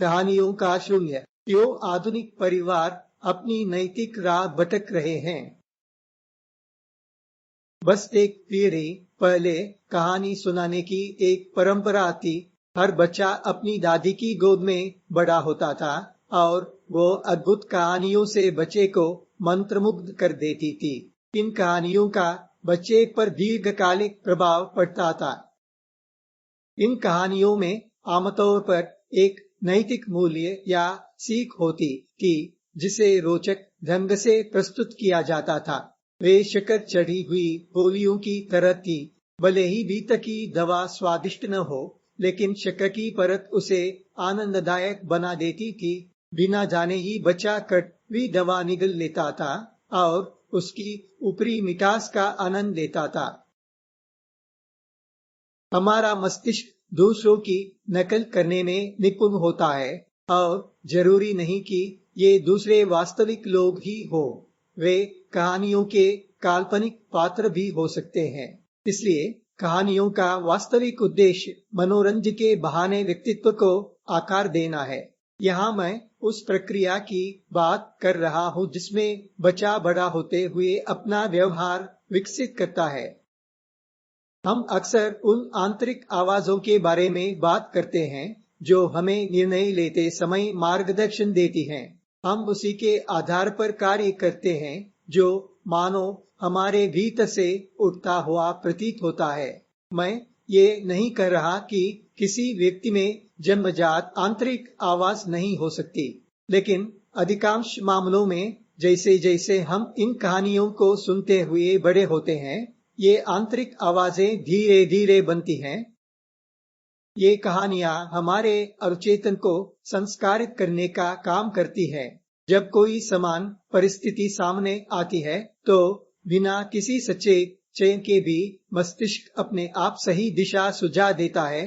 कहानियों का शून्य। क्यों आधुनिक परिवार अपनी नैतिक राह भटक रहे हैं? बस एक पीढ़ी पहले कहानी सुनाने की एक परंपरा थी। हर बच्चा अपनी दादी की गोद में बड़ा होता था और वो अद्भुत कहानियों से बच्चे को मंत्रमुग्ध कर देती थी। इन कहानियों का बच्चे पर दीर्घकालिक प्रभाव पड़ता था। इन कहानियों में आमतौर पर एक नैतिक मूल्य या सीख होती थी जिसे रोचक ढंग से प्रस्तुत किया जाता था। वे शक्कर चढ़ी हुई गोलियों की तरह थी। भले ही भीतर की दवा स्वादिष्ट न हो, लेकिन शक्कर की परत उसे आनंददायक बना देती थी। बिना जाने ही बच्चा कड़वी दवा निगल लेता था और उसकी ऊपरी मिठास का आनंद लेता था। हमारा मस्तिष्क दूसरों की नकल करने में निपुण होता है और जरूरी नहीं कि ये दूसरे वास्तविक लोग ही हो। वे कहानियों के काल्पनिक पात्र भी हो सकते हैं। इसलिए कहानियों का वास्तविक उद्देश्य मनोरंजन के बहाने व्यक्तित्व को आकार देना है। यहाँ मैं उस प्रक्रिया की बात कर रहा हूँ जिसमें बच्चा बड़ा होते हुए अपना व्यवहार विकसित करता है। हम अक्सर उन आंतरिक आवाजों के बारे में बात करते हैं जो हमें निर्णय लेते समय मार्गदर्शन देती हैं। हम उसी के आधार पर कार्य करते हैं जो मानो हमारे भीतर से उठता हुआ प्रतीत होता है। मैं ये नहीं कह रहा कि किसी व्यक्ति में जन्मजात आंतरिक आवाज नहीं हो सकती, लेकिन अधिकांश मामलों में जैसे जैसे हम इन कहानियों को सुनते हुए बड़े होते हैं, ये आंतरिक आवाजें धीरे धीरे बनती हैं। ये कहानियां हमारे अवचेतन को संस्कारित करने का काम करती है। जब कोई समान परिस्थिति सामने आती है तो बिना किसी सचेत चयन के भी मस्तिष्क अपने आप सही दिशा सुझा देता है।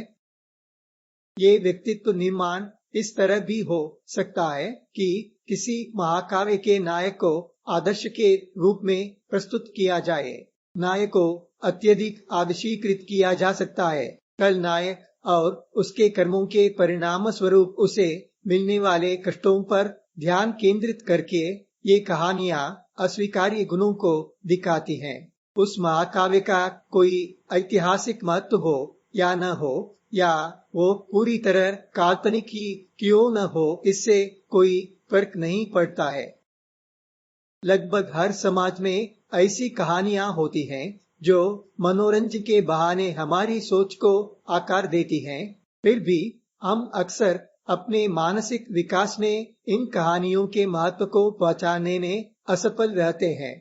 ये व्यक्तित्व निर्माण इस तरह भी हो सकता है कि किसी महाकाव्य के नायक को आदर्श के रूप में प्रस्तुत किया जाए। नायक को अत्यधिक आदर्शीकृत किया जा सकता है। कल नायक और उसके कर्मों के परिणाम स्वरूप उसे मिलने वाले कष्टों पर ध्यान केंद्रित करके ये कहानियां अस्वीकार्य गुणों को दिखाती हैं। उस महाकाव्य का कोई ऐतिहासिक महत्व हो या न हो, या वो पूरी तरह काल्पनिक ही क्यों न हो, इससे कोई फर्क नहीं पड़ता है। लगभग हर समाज में ऐसी कहानियां होती हैं जो मनोरंजन के बहाने हमारी सोच को आकार देती हैं। फिर भी हम अक्सर अपने मानसिक विकास में इन कहानियों के महत्व को पहचानने में असफल रहते हैं।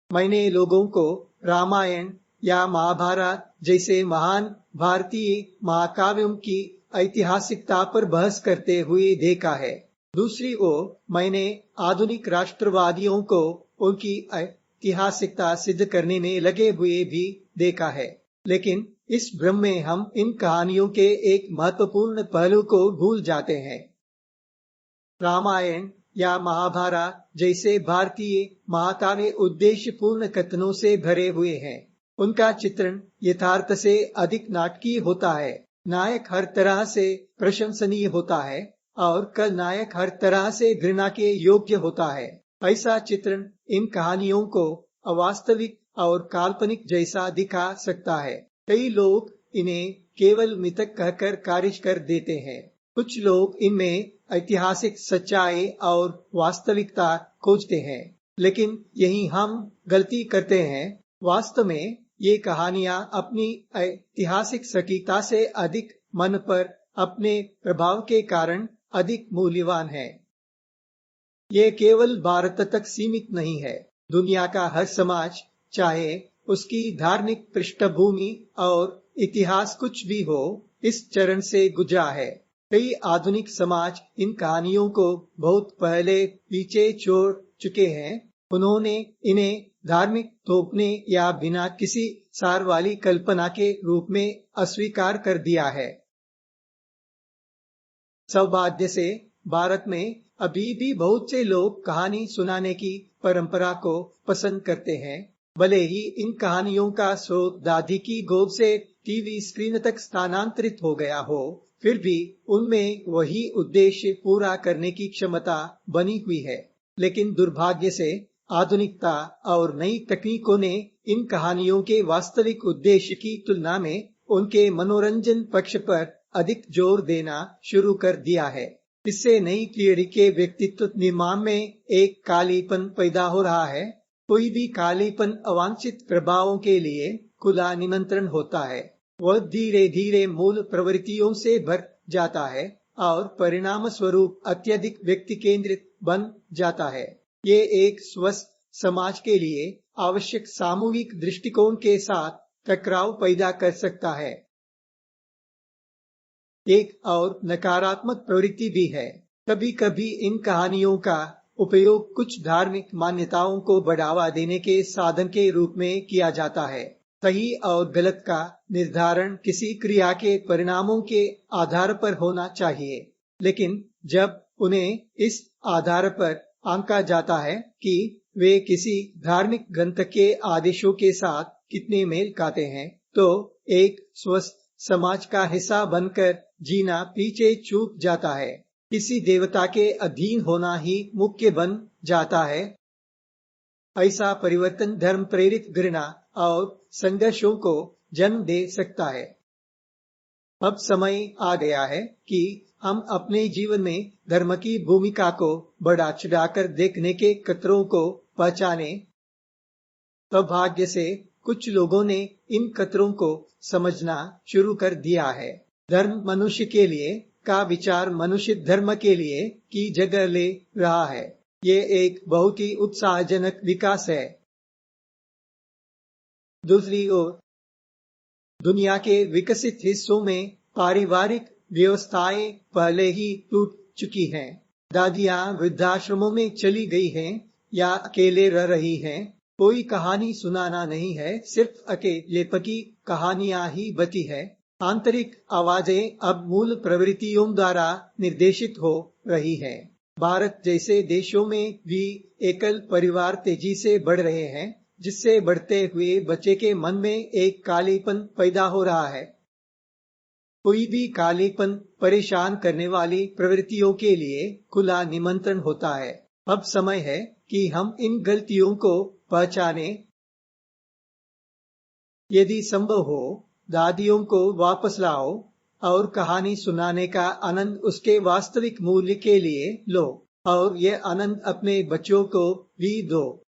मैंने लोगों को रामायण या महाभारत जैसे महान भारतीय महाकाव्यों की ऐतिहासिकता पर बहस करते हुए देखा है। दूसरी ओर मैंने आधुनिक राष्ट्रवादियों को उनकी ऐतिहासिकता सिद्ध करने में लगे हुए भी देखा है। लेकिन इस भ्रम में हम इन कहानियों के एक महत्वपूर्ण पहलू को भूल जाते हैं। रामायण या महाभारत जैसे भारतीय महाकाव्य उद्देश्यपूर्ण कथनों से भरे हुए हैं। उनका चित्रण यथार्थ से अधिक नाटकीय होता है। नायक हर तरह से प्रशंसनीय होता है और कल नायक हर तरह से घृणा के योग्य होता है। ऐसा चित्रण इन कहानियों को अवास्तविक और काल्पनिक जैसा दिखा सकता है। कई लोग इन्हें केवल मिथक कहकर खारिज कर देते हैं। कुछ लोग इनमें ऐतिहासिक सच्चाई और वास्तविकता खोजते हैं, लेकिन यही हम गलती करते हैं। वास्तव में ये कहानियां अपनी ऐतिहासिक सटीकता से अधिक मन पर अपने प्रभाव के कारण अधिक मूल्यवान है। ये केवल भारत तक सीमित नहीं है। दुनिया का हर समाज, चाहे उसकी धार्मिक पृष्ठभूमि और इतिहास कुछ भी हो, इस चरण से गुजरा है। कई आधुनिक समाज इन कहानियों को बहुत पहले पीछे छोड़ चुके हैं। उन्होंने इन्हें धार्मिक थोपने या बिना किसी सार वाली कल्पना के रूप में अस्वीकार कर दिया है। सौभाग्य से भारत में अभी भी बहुत से लोग कहानी सुनाने की परंपरा को पसंद करते हैं। भले ही इन कहानियों का स्रोत दादी की गोद से टीवी स्क्रीन तक स्थानांतरित हो गया हो, फिर भी उनमें वही उद्देश्य पूरा करने की क्षमता बनी हुई है। लेकिन दुर्भाग्य से आधुनिकता और नई तकनीकों ने इन कहानियों के वास्तविक उद्देश्य की तुलना में उनके मनोरंजन पक्ष पर अधिक जोर देना शुरू कर दिया है। इससे नई पीढ़ी के व्यक्तित्व निर्माण में एक कालीपन पैदा हो रहा है। कोई भी कालीपन अवांछित प्रभावों के लिए खुला निमंत्रण होता है। वह धीरे धीरे मूल प्रवृत्तियों से भर जाता है और परिणाम स्वरूप अत्यधिक व्यक्ति केंद्रित बन जाता है। ये एक स्वस्थ समाज के लिए आवश्यक सामूहिक दृष्टिकोण के साथ टकराव पैदा कर सकता है। एक और नकारात्मक प्रवृत्ति भी है। कभी कभी इन कहानियों का उपयोग कुछ धार्मिक मान्यताओं को बढ़ावा देने के साधन के रूप में किया जाता है। सही और गलत का निर्धारण किसी क्रिया के परिणामों के आधार पर होना चाहिए, लेकिन जब उन्हें इस आधार पर आंका जाता है कि वे किसी धार्मिक ग्रंथ के आदेशों के साथ कितने मेल खाते हैं, तो एक स्वस्थ समाज का हिस्सा बनकर जीना पीछे छूट जाता है। किसी देवता के अधीन होना ही मुख्य बन जाता है। ऐसा परिवर्तन धर्म प्रेरित घृणा और संघर्षों को जन्म दे सकता है। अब समय आ गया है कि हम अपने जीवन में धर्म की भूमिका को बढ़ा चढ़ाकर देखने के खतरों को पहचाने। सौभाग्य से कुछ लोगों ने इन खतरों को समझना शुरू कर दिया है। धर्म मनुष्य के लिए का विचार मनुष्य धर्म के लिए की जगह ले रहा है। ये एक बहुत ही उत्साहजनक विकास है। दूसरी ओर दुनिया के विकसित हिस्सों में पारिवारिक व्यवस्थाएं पहले ही टूट चुकी हैं। दादियां वृद्धाश्रमों में चली गई हैं या अकेले रह रही हैं। कोई कहानी सुनाना नहीं है, सिर्फ अकेलेपन की कहानियां ही बची है। आंतरिक आवाजें अब मूल प्रवृत्तियों द्वारा निर्देशित हो रही हैं। भारत जैसे देशों में भी एकल परिवार तेजी से बढ़ रहे हैं, जिससे बढ़ते हुए बच्चे के मन में एक कालीपन पैदा हो रहा है। कोई भी कालीपन परेशान करने वाली प्रवृत्तियों के लिए खुला निमंत्रण होता है। अब समय है कि हम इन गलतियों को पहचाने। यदि संभव हो, दादियों को वापस लाओ और कहानी सुनाने का आनंद उसके वास्तविक मूल्य के लिए लो, और यह आनंद अपने बच्चों को भी दो।